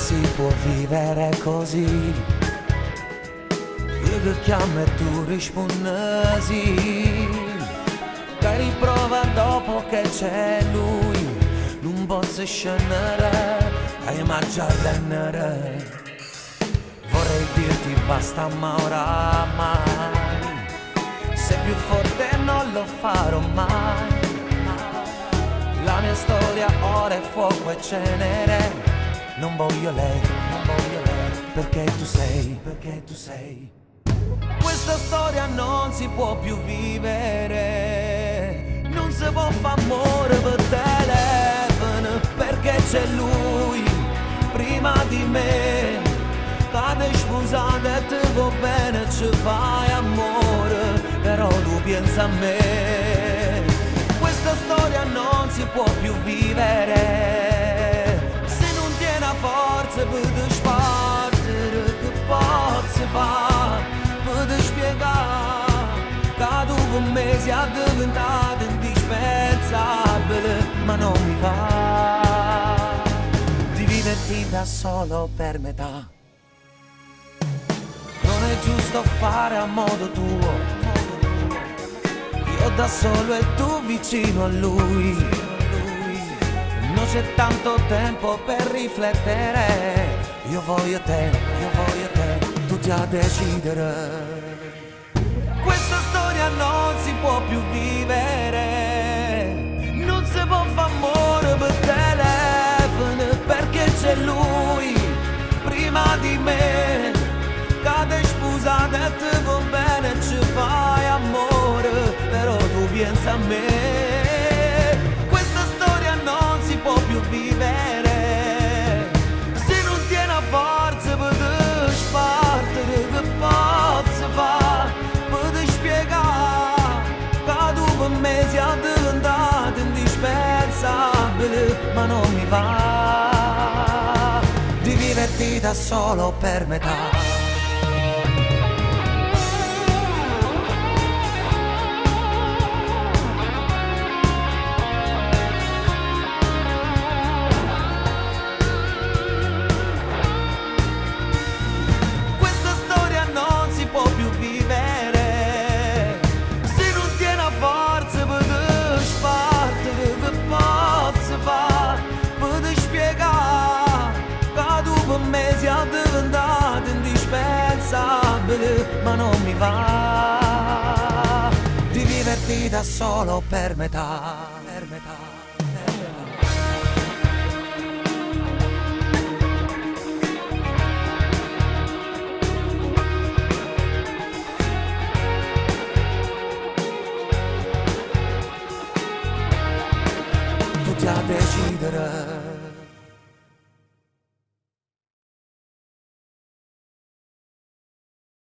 si può vivere così. Io che chiamo e tu rispondi sì. Che riprova dopo che c'è lui. Non posso scendere e mangiare. Vorrei dirti basta ma oramai sei più forte non lo farò mai. La mia storia ora è fuoco e cenere. Non voglio lei, perché tu sei. Questa storia non si può più vivere. Non si può fare amore per telefono, perché c'è lui prima di me. Cade sposata e te va bene, ci fai amore, però tu pensa a me. Questa storia non si può più vivere. Se non tiene a forza per sbattere, che posso fare per spiegare che tu con me sei diventato indispensabile, ma non mi va di viverti da solo per metà. Non è giusto fare a modo tuo, io da solo e tu vicino a lui. Non c'è tanto tempo per riflettere. Io voglio te, tu ti a decidere. Questa storia non si può più vivere. Non si può fare amore per telefono, perché c'è lui prima di me. Cade sposata e te va bene, ci fai amore, però tu pensa a me. Questa storia non si può più vivere. Se non tiene a forza per spartere, che posso fare per spiegare che tu per me sei diventato indispensabile, ma non mi va di viverti da solo per metà. Diventato indispensabile, ma non mi va di viverti da solo per metà. Tu ti a decidere.